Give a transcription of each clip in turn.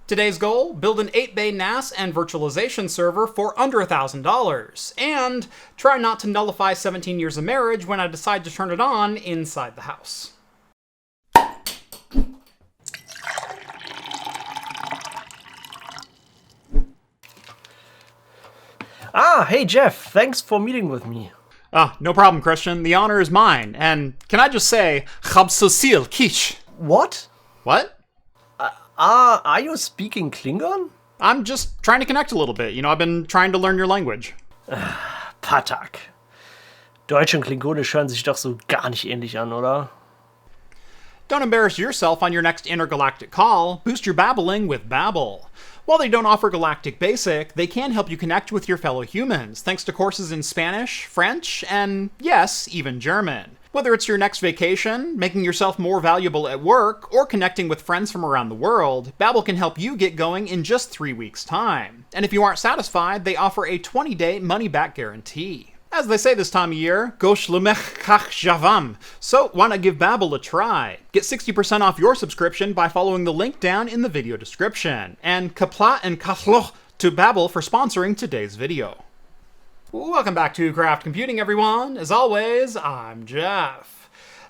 Today's goal, build an 8-bay NAS and virtualization server for under $1,000, and try not to nullify 17 years of marriage when I decide to turn it on inside the house. Hey Jeff, thanks for meeting with me. No problem, Christian. The honor is mine. And can I just say, Chab Sosil Kish? What? What? Are you speaking Klingon? I'm just trying to connect a little bit. I've been trying to learn your language. Patak. Deutsch und Klingonisch hören sich doch so gar nicht ähnlich an, oder? Don't embarrass yourself on your next intergalactic call. Boost your babbling with Babbel. While they don't offer Galactic Basic, they can help you connect with your fellow humans, thanks to courses in Spanish, French, and yes, even German. Whether it's your next vacation, making yourself more valuable at work, or connecting with friends from around the world, Babbel can help you get going in just 3 weeks' time. And if you aren't satisfied, they offer a 20-day money-back guarantee. As they say this time of year, go shlemech kach javam. So why not give Babbel a try? Get 60% off your subscription by following the link down in the video description. And kapla and kachloch to Babbel for sponsoring today's video. Welcome back to Craft Computing, everyone. As always, I'm Jeff.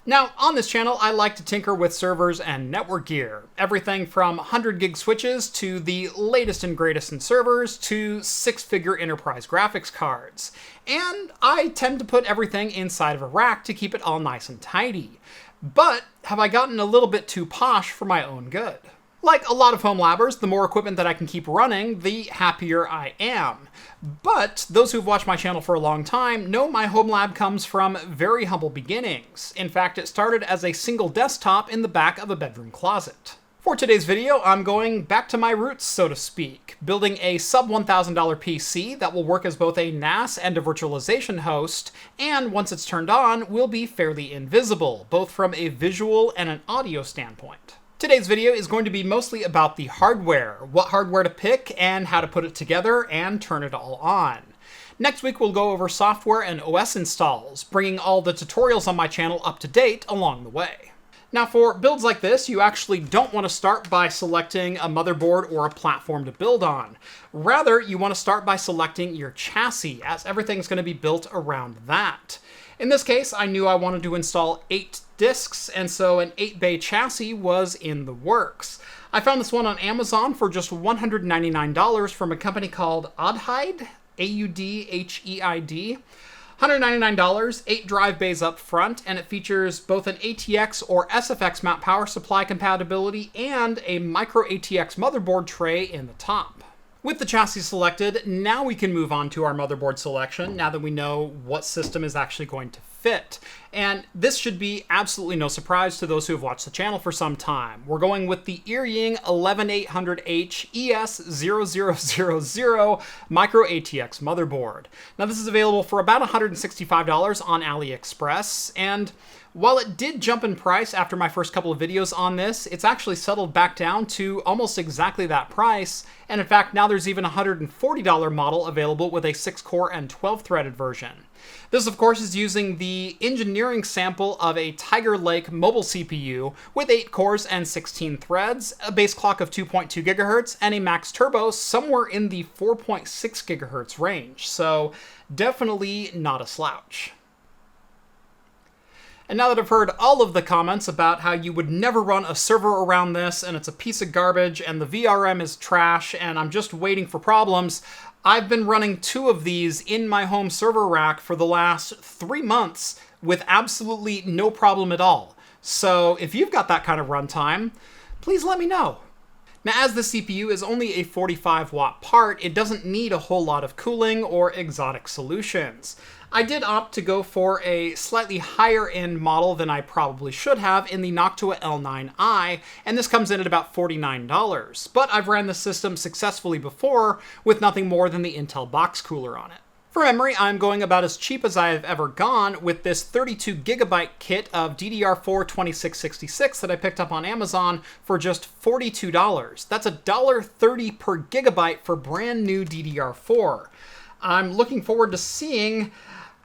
Now, on this channel, I like to tinker with servers and network gear. Everything from 100 gig switches to the latest and greatest in servers to 6-figure enterprise graphics cards. And I tend to put everything inside of a rack to keep it all nice and tidy. But have I gotten a little bit too posh for my own good? Like a lot of Homelabbers, the more equipment that I can keep running, the happier I am. But those who've watched my channel for a long time know my Homelab comes from very humble beginnings. In fact, it started as a single desktop in the back of a bedroom closet. For today's video, I'm going back to my roots, so to speak, building a sub $1,000 PC that will work as both a NAS and a virtualization host, and once it's turned on, will be fairly invisible, both from a visual and an audio standpoint. Today's video is going to be mostly about the hardware, what hardware to pick, and how to put it together and turn it all on. Next week we'll go over software and OS installs, bringing all the tutorials on my channel up to date along the way. Now for builds like this, you actually don't want to start by selecting a motherboard or a platform to build on. Rather, you want to start by selecting your chassis, as everything's going to be built around that. In this case, I knew I wanted to install 8 disks, and so an 8-bay chassis was in the works. I found this one on Amazon for just $199 from a company called Audheid, A-U-D-H-E-I-D. $199, 8 drive bays up front, and it features both an ATX or SFX mount power supply compatibility and a micro ATX motherboard tray in the top. With the chassis selected, now we can move on to our motherboard selection, now that we know what system is actually going to fit. And this should be absolutely no surprise to those who have watched the channel for some time. We're going with the Earying 11800H ES0000 Micro ATX motherboard. Now this is available for about $165 on AliExpress, and while it did jump in price after my first couple of videos on this, it's actually settled back down to almost exactly that price, and in fact now there's even a $140 model available with a 6-core and 12-threaded version. This of course is using the engineering sample of a Tiger Lake mobile CPU with 8 cores and 16 threads, a base clock of 2.2 GHz, and a max turbo somewhere in the 4.6 GHz range, so definitely not a slouch. And now that I've heard all of the comments about how you would never run a server around this and it's a piece of garbage and the VRM is trash and I'm just waiting for problems, I've been running 2 of these in my home server rack for the last 3 months with absolutely no problem at all. So if you've got that kind of runtime, please let me know. Now, as the CPU is only a 45-watt part, it doesn't need a whole lot of cooling or exotic solutions. I did opt to go for a slightly higher-end model than I probably should have in the Noctua L9i, and this comes in at about $49. But I've ran the system successfully before with nothing more than the Intel box cooler on it. For memory, I'm going about as cheap as I have ever gone with this 32GB kit of DDR4 2666 that I picked up on Amazon for just $42. That's $1.30 per gigabyte for brand new DDR4. I'm looking forward to seeing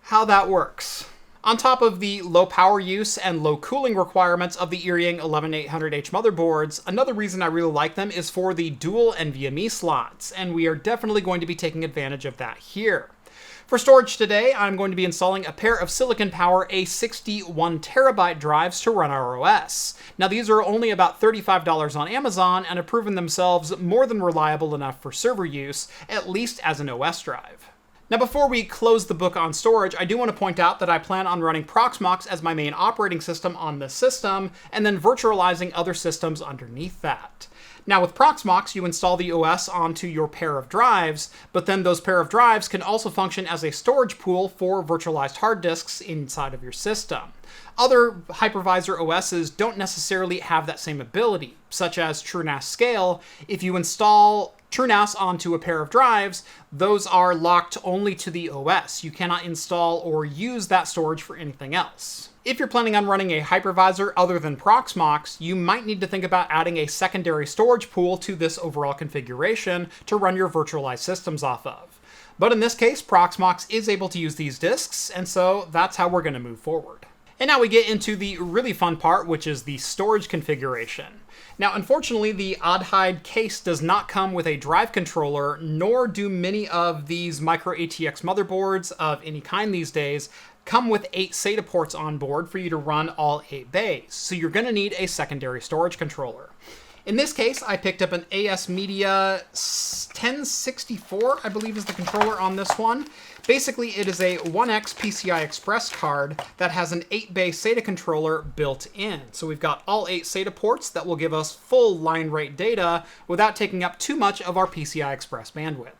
how that works. On top of the low power use and low cooling requirements of the Earying 11800H motherboards, another reason I really like them is for the dual NVMe slots, and we are definitely going to be taking advantage of that here. For storage today, I'm going to be installing a pair of Silicon Power A61TB drives to run our OS. Now these are only about $35 on Amazon and have proven themselves more than reliable enough for server use, at least as an OS drive. Now before we close the book on storage, I do want to point out that I plan on running Proxmox as my main operating system on this system, and then virtualizing other systems underneath that. Now with Proxmox, you install the OS onto your pair of drives, but then those pair of drives can also function as a storage pool for virtualized hard disks inside of your system. Other hypervisor OSs don't necessarily have that same ability, such as TrueNAS Scale. If you install TrueNAS onto a pair of drives, those are locked only to the OS. You cannot install or use that storage for anything else. If you're planning on running a hypervisor other than Proxmox, you might need to think about adding a secondary storage pool to this overall configuration to run your virtualized systems off of. But in this case, Proxmox is able to use these disks, and so that's how we're going to move forward. And now we get into the really fun part, which is the storage configuration. Now, unfortunately, the odd-hide case does not come with a drive controller, nor do many of these micro ATX motherboards of any kind these days come with 8 SATA ports on board for you to run all 8 bays, so you're going to need a secondary storage controller. In this case, I picked up an AS Media 1064, I believe is the controller on this one. Basically, it is a 1X PCI Express card that has an 8-bay SATA controller built in. So we've got all 8 SATA ports that will give us full line rate data without taking up too much of our PCI Express bandwidth.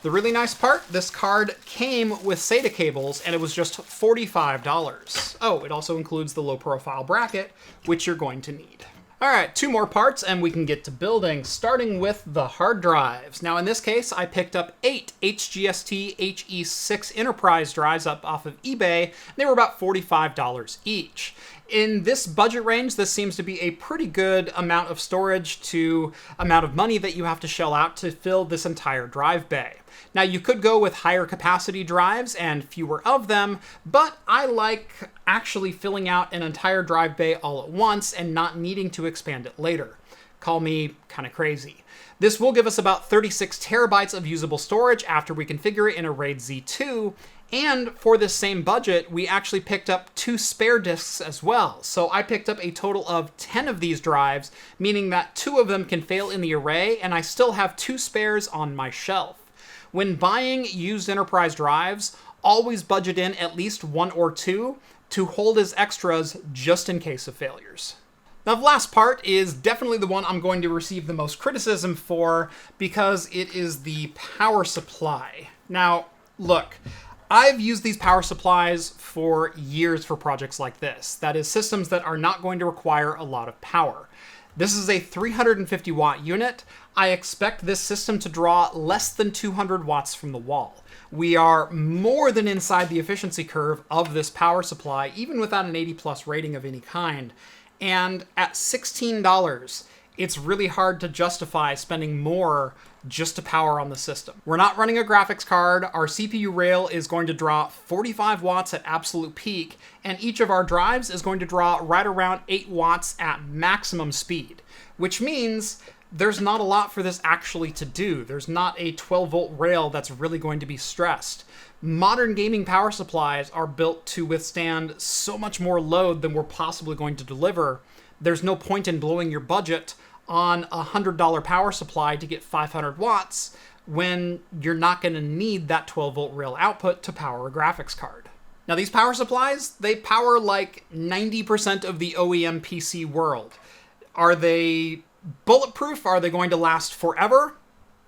The really nice part, this card came with SATA cables, and it was just $45. Oh, it also includes the low profile bracket, which you're going to need. All right, 2 more parts and we can get to building, starting with the hard drives. Now in this case, I picked up 8 HGST HE6 Enterprise drives up off of eBay. They were about $45 each. In this budget range, this seems to be a pretty good amount of storage to amount of money that you have to shell out to fill this entire drive bay. Now you could go with higher capacity drives and fewer of them, but I like actually filling out an entire drive bay all at once and not needing to expand it later. Call me kind of crazy. This will give us about 36 terabytes of usable storage after we configure it in a RAID Z2, and for this same budget, we actually picked up 2 spare disks as well. So I picked up a total of 10 of these drives, meaning that 2 of them can fail in the array, and I still have 2 spares on my shelf. When buying used enterprise drives, always budget in at least 1 or 2 to hold as extras just in case of failures. Now the last part is definitely the one I'm going to receive the most criticism for because it is the power supply. Now, look, I've used these power supplies for years for projects like this. That is, systems that are not going to require a lot of power. This is a 350 watt unit. I expect this system to draw less than 200 watts from the wall. We are more than inside the efficiency curve of this power supply, even without an 80+ rating of any kind. And at $16, it's really hard to justify spending more just to power on the system. We're not running a graphics card. Our CPU rail is going to draw 45 watts at absolute peak, and each of our drives is going to draw right around 8 watts at maximum speed, which means there's not a lot for this actually to do. There's not a 12-volt rail that's really going to be stressed. Modern gaming power supplies are built to withstand so much more load than we're possibly going to deliver. There's no point in blowing your budget on a $100 power supply to get 500 watts when you're not going to need that 12-volt rail output to power a graphics card. Now these power supplies, they power like 90% of the OEM PC world. Are they bulletproof? Are they going to last forever?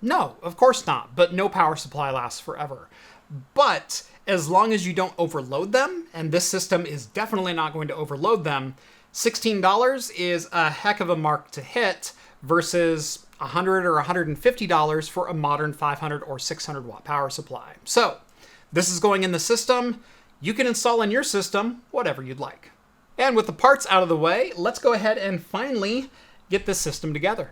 No, of course not, but no power supply lasts forever. But as long as you don't overload them, and this system is definitely not going to overload them, $16 is a heck of a mark to hit versus $100 or $150 for a modern 500 or 600 watt power supply. So this is going in the system. You can install in your system whatever you'd like. And with the parts out of the way, let's go ahead and finally get this system together.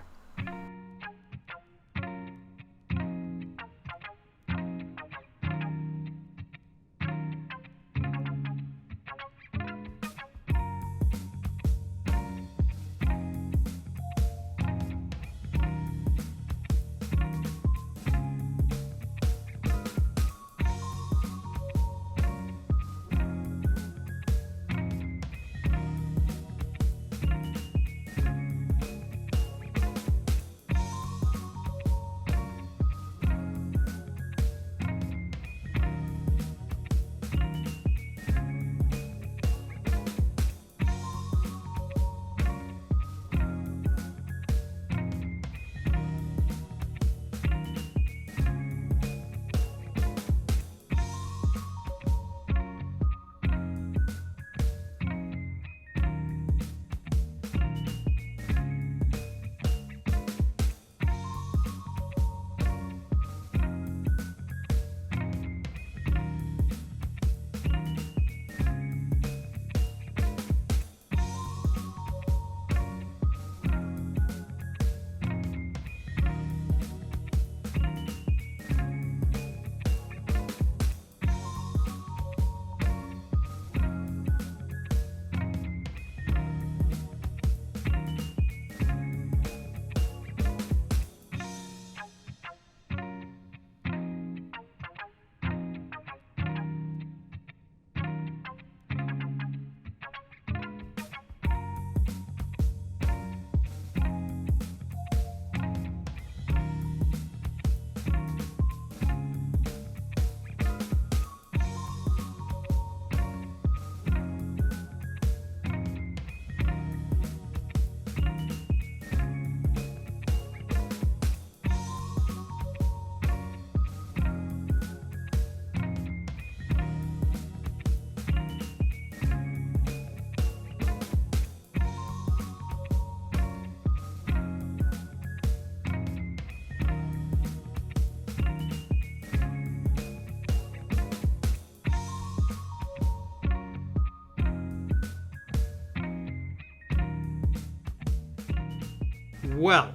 Well,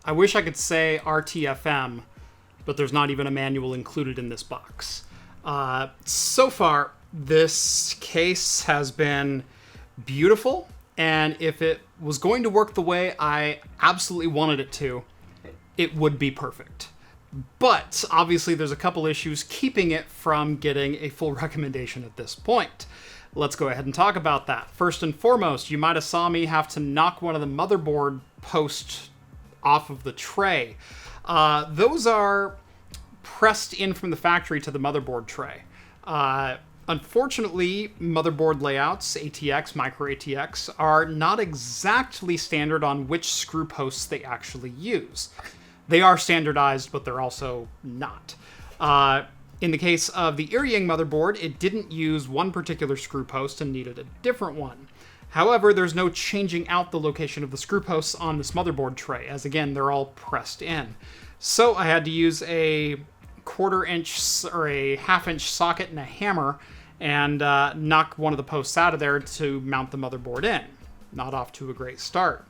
I wish I could say RTFM, but there's not even a manual included in this box. So far, this case has been beautiful, and if it was going to work the way I absolutely wanted it to, it would be perfect. But obviously there's a couple issues keeping it from getting a full recommendation at this point. Let's go ahead and talk about that. First and foremost, you might have saw me have to knock one of the motherboard posts off of the tray. Those are pressed in from the factory to the motherboard tray. Unfortunately, motherboard layouts, ATX, micro ATX, are not exactly standard on which screw posts they actually use. They are standardized, but they're also not. In the case of the Irying motherboard, it didn't use one particular screw post and needed a different one. However, there's no changing out the location of the screw posts on this motherboard tray, as again, they're all pressed in. So I had to use a 1/4 inch or a 1/2 inch socket and a hammer and knock one of the posts out of there to mount the motherboard in. Not off to a great start.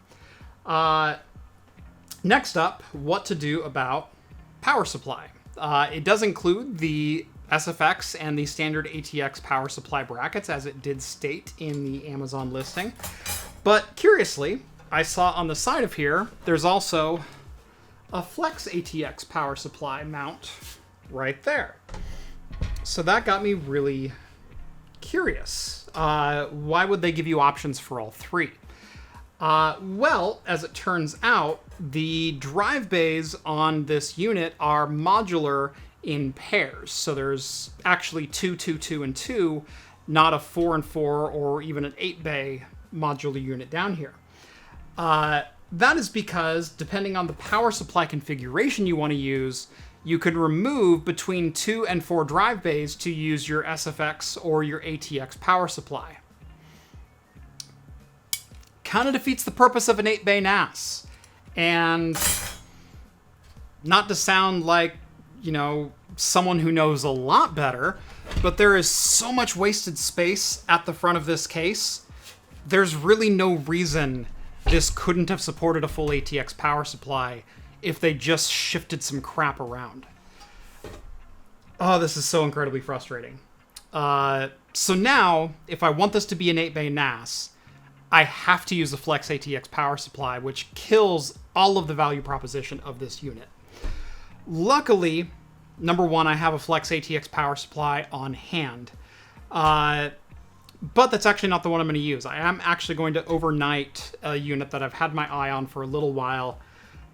Next up, what to do about power supply. It does include the SFX and the standard ATX power supply brackets, as it did state in the Amazon listing. But curiously, I saw on the side of here, there's also a Flex ATX power supply mount right there. So that got me really curious. Why would they give you options for all three? Well, as it turns out, the drive bays on this unit are modular in pairs. So there's actually 2, 2, 2, and 2, not a 4 and 4 or even an 8-bay modular unit down here. That is because, depending on the power supply configuration you want to use, you can remove between 2 and 4 drive bays to use your SFX or your ATX power supply. Kind of defeats the purpose of an 8-bay NAS. And not to sound like, someone who knows a lot better, but there is so much wasted space at the front of this case. There's really no reason this couldn't have supported a full ATX power supply if they just shifted some crap around. Oh, this is so incredibly frustrating. So now, if I want this to be an 8-bay NAS, I have to use the Flex ATX power supply, which kills all of the value proposition of this unit. Luckily, number one, I have a Flex ATX power supply on hand. But that's actually not the one I'm going to use. I am actually going to overnight a unit that I've had my eye on for a little while.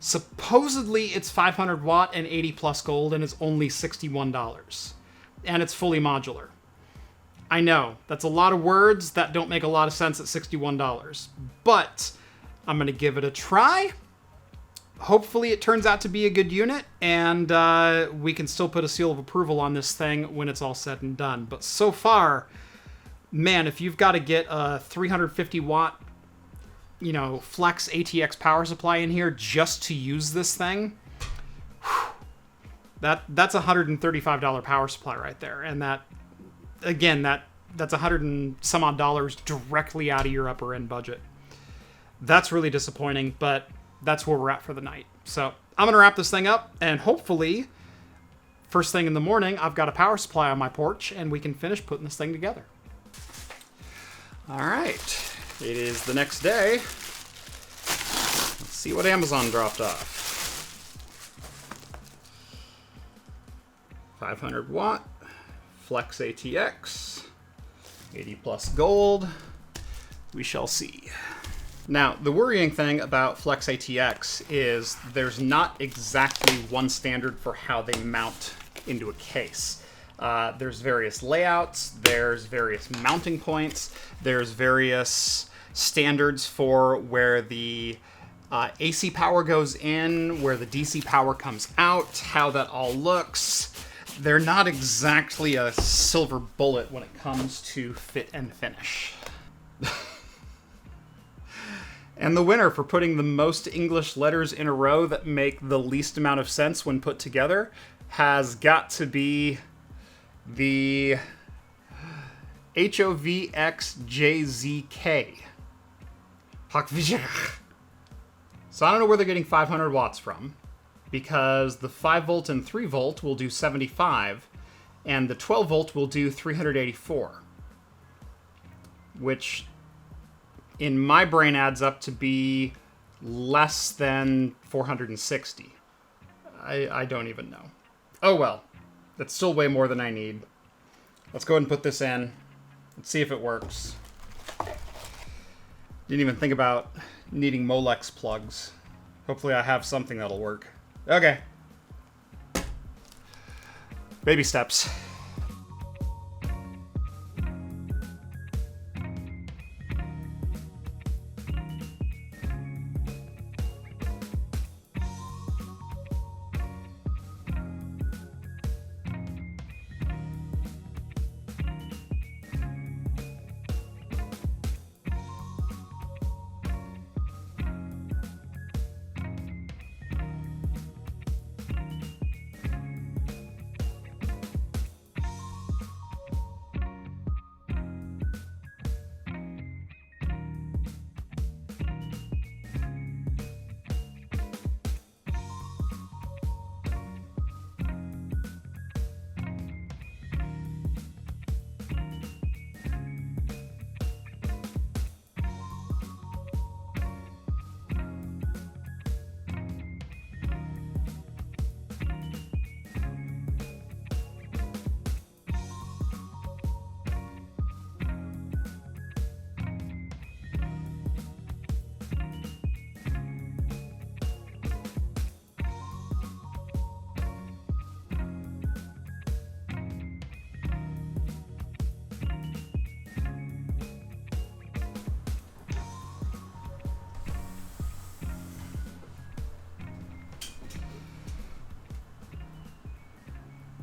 Supposedly, it's 500 watt and 80 plus gold, and it's only $61. And it's fully modular. I know, that's a lot of words that don't make a lot of sense at $61. But I'm going to give it a try. Hopefully it turns out to be a good unit, and we can still put a seal of approval on this thing when it's all said and done. But so far, man, if you've got to get a 350 watt, Flex ATX power supply in here just to use this thing, that's a $135 power supply right there. And that's $100 and some odd dollars directly out of your upper end budget. That's really disappointing, but that's where we're at for the night. So I'm going to wrap this thing up, and hopefully, first thing in the morning, I've got a power supply on my porch, and we can finish putting this thing together. All right. It is the next day. Let's see what Amazon dropped off. 500 watt, Flex ATX, 80 plus gold. We shall see. Now, the worrying thing about Flex ATX is there's not exactly one standard for how they mount into a case. There's various layouts, there's various mounting points, there's various standards for where the AC power goes in, where the DC power comes out, how that all looks. They're not exactly a silver bullet when it comes to fit and finish. And the winner for putting the most English letters in a row that make the least amount of sense when put together has got to be the HOVXJZK. So I don't know where they're getting 500 watts from, because the 5 volt and 3 volt will do 75, and the 12 volt will do 384, which in my brain adds up to be less than 460. I don't even know. Oh well, that's still way more than I need. Let's go ahead and put this in. Let's see if it works. Didn't even think about needing Molex plugs. Hopefully I have something that'll work. Okay. Baby steps.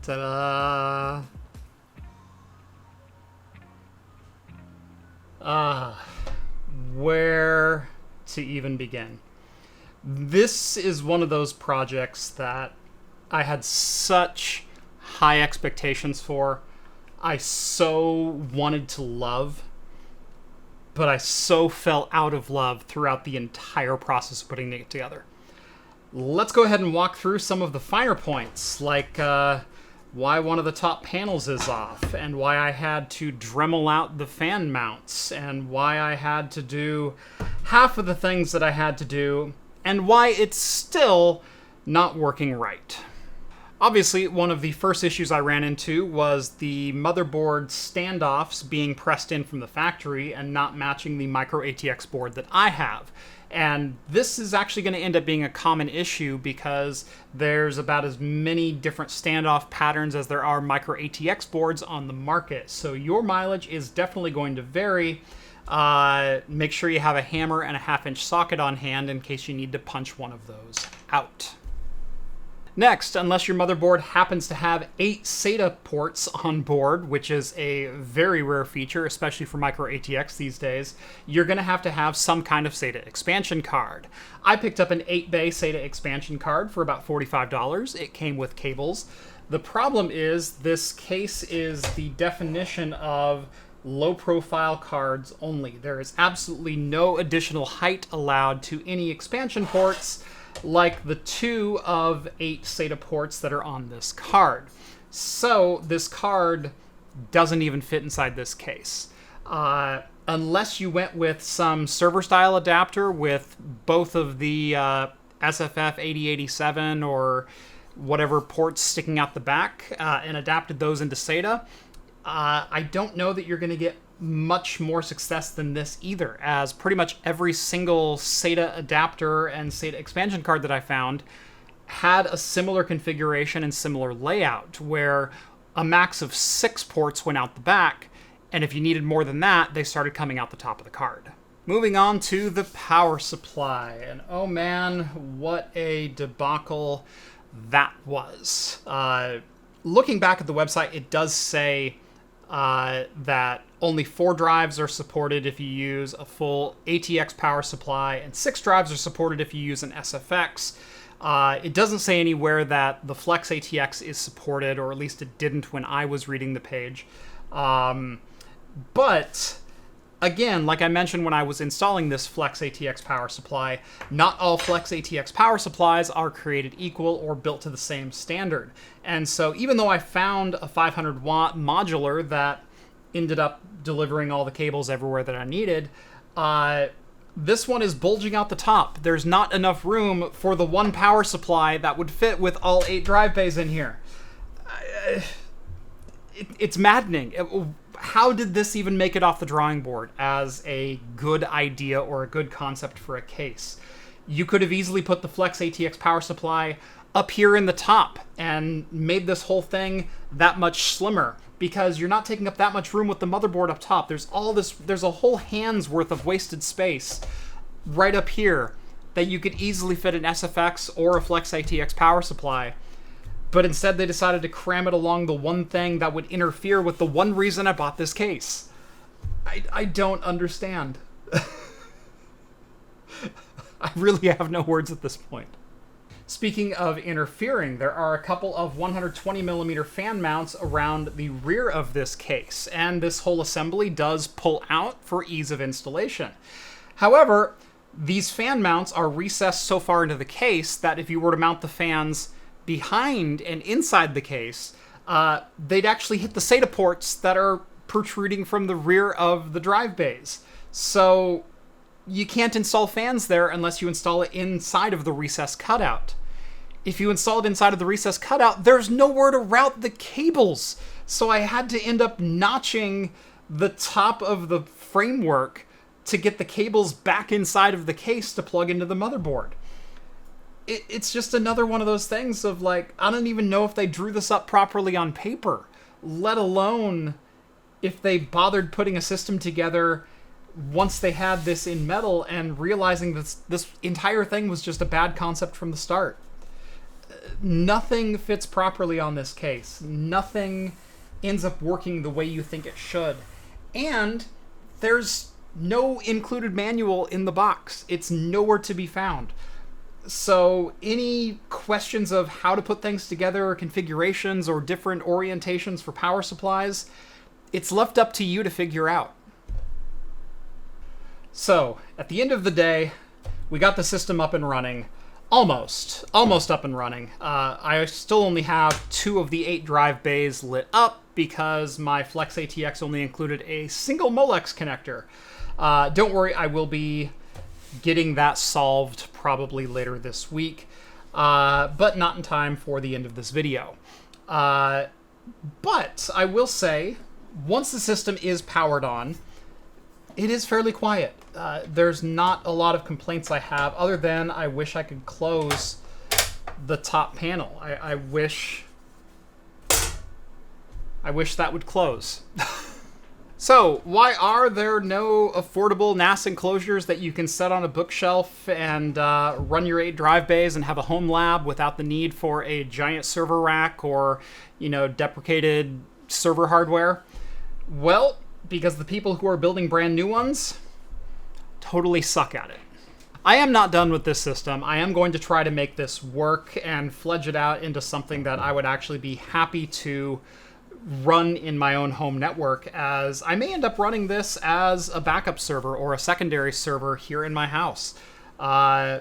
Ta-da! Where to even begin? This is one of those projects that I had such high expectations for. I so wanted to love, but I so fell out of love throughout the entire process of putting it together. Let's go ahead and walk through some of the finer points, like why one of the top panels is off, and why I had to Dremel out the fan mounts, and why I had to do half of the things that I had to do, and why it's still not working right. Obviously, one of the first issues I ran into was the motherboard standoffs being pressed in from the factory and not matching the micro ATX board that I have. And this is actually going to end up being a common issue because there's about as many different standoff patterns as there are micro ATX boards on the market. So your mileage is definitely going to vary. Make sure you have a hammer and a 1/2-inch socket on hand in case you need to punch one of those out. Next, unless your motherboard happens to have 8 SATA ports on board, which is a very rare feature, especially for micro ATX these days, you're going to have some kind of SATA expansion card. I picked up an 8-bay SATA expansion card for about $45. It came with cables. The problem is this case is the definition of low-profile cards only. There is absolutely no additional height allowed to any expansion ports, like the 2 of 8 SATA ports that are on this card. So this card doesn't even fit inside this case. Unless you went with some server-style adapter with both of the SFF 8087 or whatever ports sticking out the back and adapted those into SATA, I don't know that you're going to get much more success than this either, as pretty much every single SATA adapter and SATA expansion card that I found had a similar configuration and similar layout, where a max of 6 ports went out the back, and if you needed more than that, they started coming out the top of the card. Moving on to the power supply, and oh man, what a debacle that was. Looking back at the website, it does say that only 4 drives are supported if you use a full ATX power supply, and 6 drives are supported if you use an SFX. It doesn't say anywhere that the Flex ATX is supported, or at least it didn't when I was reading the page. But Again, like I mentioned when I was installing this Flex ATX power supply, not all Flex ATX power supplies are created equal or built to the same standard. And so even though I found a 500 watt modular that ended up delivering all the cables everywhere that I needed, this one is bulging out the top. There's not enough room for the one power supply that would fit with all 8 drive bays in here. It's maddening. How did this even make it off the drawing board as a good idea or a good concept for a case? You could have easily put the Flex ATX power supply up here in the top and made this whole thing that much slimmer, because you're not taking up that much room with the motherboard up top. There's a whole hand's worth of wasted space right up here that you could easily fit an SFX or a Flex ATX power supply. But instead they decided to cram it along the one thing that would interfere with the one reason I bought this case. I don't understand. I really have no words at this point. Speaking of interfering, there are a couple of 120mm fan mounts around the rear of this case, and this whole assembly does pull out for ease of installation. However, these fan mounts are recessed so far into the case that if you were to mount the fans behind and inside the case, they'd actually hit the SATA ports that are protruding from the rear of the drive bays. So you can't install fans there unless you install it inside of the recessed cutout. If you install it inside of the recessed cutout, there's nowhere to route the cables. So I had to end up notching the top of the framework to get the cables back inside of the case to plug into the motherboard. It's just another one of those things of like, I don't even know if they drew this up properly on paper, let alone if they bothered putting a system together once they had this in metal and realizing that this entire thing was just a bad concept from the start. Nothing fits properly on this case. Nothing ends up working the way you think it should. And there's no included manual in the box. It's nowhere to be found. So any questions of how to put things together, or configurations, or different orientations for power supplies, it's left up to you to figure out. So, at the end of the day, we got the system up and running. Almost up and running. I still only have 2 of the 8 drive bays lit up because my Flex ATX only included a single Molex connector. Don't worry, I will be getting that solved probably later this week, but not in time for the end of this video. But I will say, once the system is powered on, it is fairly quiet. There's not a lot of complaints I have, other than I wish I could close the top panel. I wish that would close. So, why are there no affordable NAS enclosures that you can set on a bookshelf and run your 8 drive bays and have a Homelab without the need for a giant server rack or, deprecated server hardware? Well, because the people who are building brand new ones totally suck at it. I am not done with this system. I am going to try to make this work and fledge it out into something that I would actually be happy to run in my own home network, as I may end up running this as a backup server or a secondary server here in my house. I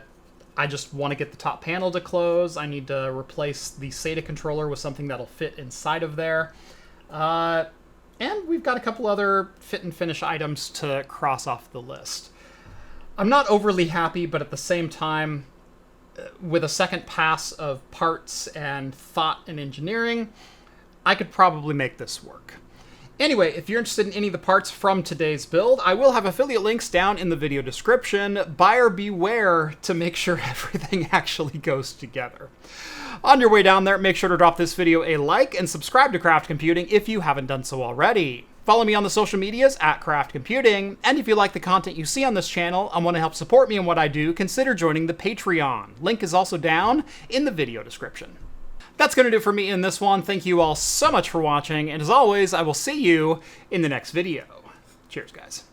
just want to get the top panel to close. I need to replace the SATA controller with something that'll fit inside of there. And we've got a couple other fit and finish items to cross off the list. I'm not overly happy, but at the same time, with a second pass of parts and thought and engineering, I could probably make this work. Anyway, if you're interested in any of the parts from today's build, I will have affiliate links down in the video description. Buyer beware to make sure everything actually goes together. On your way down there, make sure to drop this video a like and subscribe to Craft Computing if you haven't done so already. Follow me on the social medias at Craft Computing, and if you like the content you see on this channel and want to help support me in what I do, consider joining the Patreon. Link is also down in the video description. That's going to do it for me in this one. Thank you all so much for watching, and as always, I will see you in the next video. Cheers, guys.